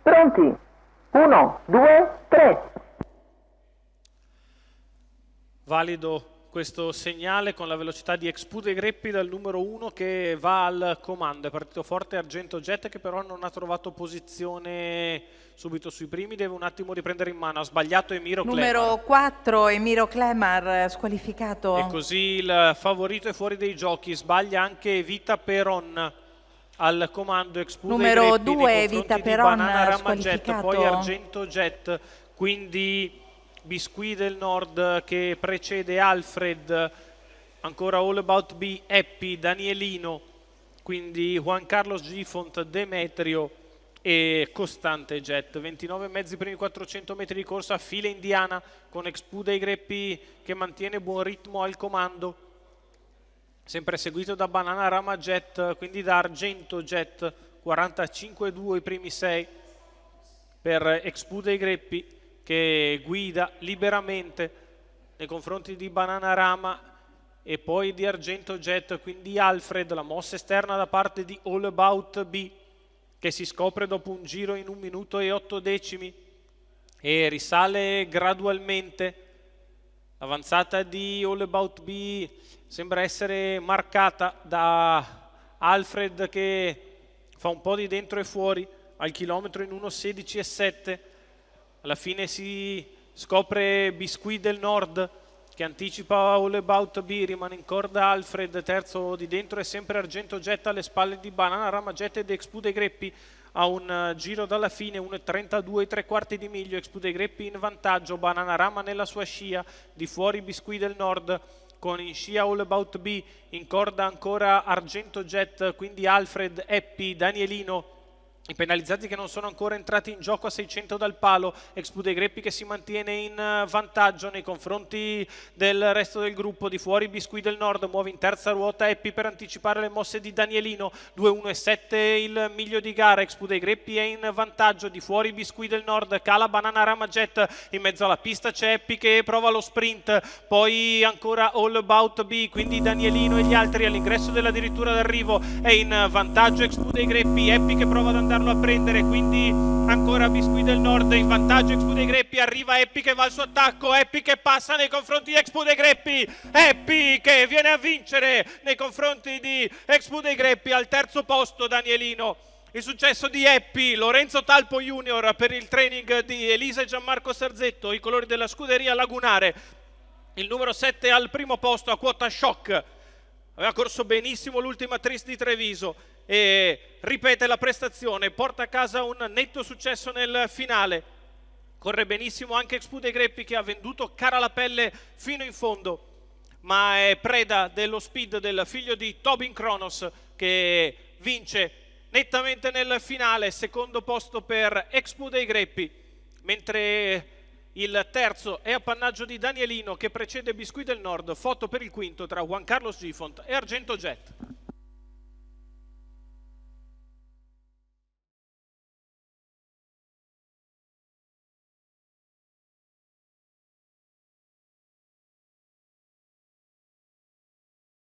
Pronti? 1, 2, 3. Valido questo segnale con la velocità di Expude Greppi dal numero 1 che va al comando. È partito forte Argento Jet, che però non ha trovato posizione subito sui primi, deve un attimo riprendere in mano. Ha sbagliato Emiro Clemar. Numero 4, Emiro Clemar, squalificato. E così il favorito è fuori dai giochi. Sbaglia anche Vita Peron al comando. Expude Numero Greppi 2, Vita Peron, Banana Rama squalificato. Jet, poi Argento Jet, quindi Biscuit del Nord che precede Alfred, ancora All About B, Happy, Danielino, quindi Juan Carlos Gifont, Demetrio e Costante Jet. 29 mezzi primi 400 metri di corsa, fila indiana con Expude Greppi che mantiene buon ritmo al comando, sempre seguito da Banana Rama Jet, quindi da Argento Jet. 45-2 i primi 6 per Expude Greppi, che guida liberamente nei confronti di Banana Rama e poi di Argento Jet, quindi Alfred. La mossa esterna da parte di All About B, che si scopre dopo un giro in 1 minuto e 8 decimi e risale gradualmente. L'avanzata di All About B sembra essere marcata da Alfred, che fa un po' di dentro e fuori al chilometro in 1:16,7. Alla fine si scopre Biscuit del Nord che anticipa All About B, rimane in corda Alfred, terzo di dentro è sempre Argento Jet alle spalle di Banana Rama Jet ed Expude Greppi a un giro dalla fine, 1:32 3/4 di miglio. Expude Greppi in vantaggio, Banana Rama nella sua scia, di fuori Biscuit del Nord con in scia All About B, in corda ancora Argento Jet, quindi Alfred, Happy, Danielino. I penalizzati che non sono ancora entrati in gioco a 600 dal palo. Expude Greppi che si mantiene in vantaggio nei confronti del resto del gruppo. Di fuori Biscuit del Nord, muove in terza ruota Happy per anticipare le mosse di Danielino. 2:1,7 il miglio di gara. Expude Greppi è in vantaggio, di fuori Biscuit del Nord, cala Banana Rama Jet, in mezzo alla pista c'è Happy che prova lo sprint, poi ancora All About B, quindi Danielino e gli altri all'ingresso della dirittura d'arrivo. È in vantaggio Expude Greppi, Happy che prova ad andare a prendere, quindi ancora Biscuit del Nord in vantaggio. Expude Greppi, arriva Happy che va al suo attacco, Happy che passa nei confronti di Expude Greppi, Happy che viene a vincere nei confronti di Expude Greppi. Al terzo posto Danielino. Il successo di Happy, Lorenzo Talpo Junior per il training di Elisa e Gianmarco Serzetto, i colori della scuderia Lagunare. Il numero 7 al primo posto a quota shock, aveva corso benissimo l'ultima Tris di Treviso e ripete la prestazione, porta a casa un netto successo nel finale. Corre benissimo anche Expude Greppi, che ha venduto cara la pelle fino in fondo, ma è preda dello speed del figlio di Tobin Kronos, che vince nettamente nel finale. Secondo posto per Expude Greppi, mentre il terzo è appannaggio di Danielino che precede Biscuit del Nord. Foto per il quinto tra Juan Carlos Gifont e Argento Jet.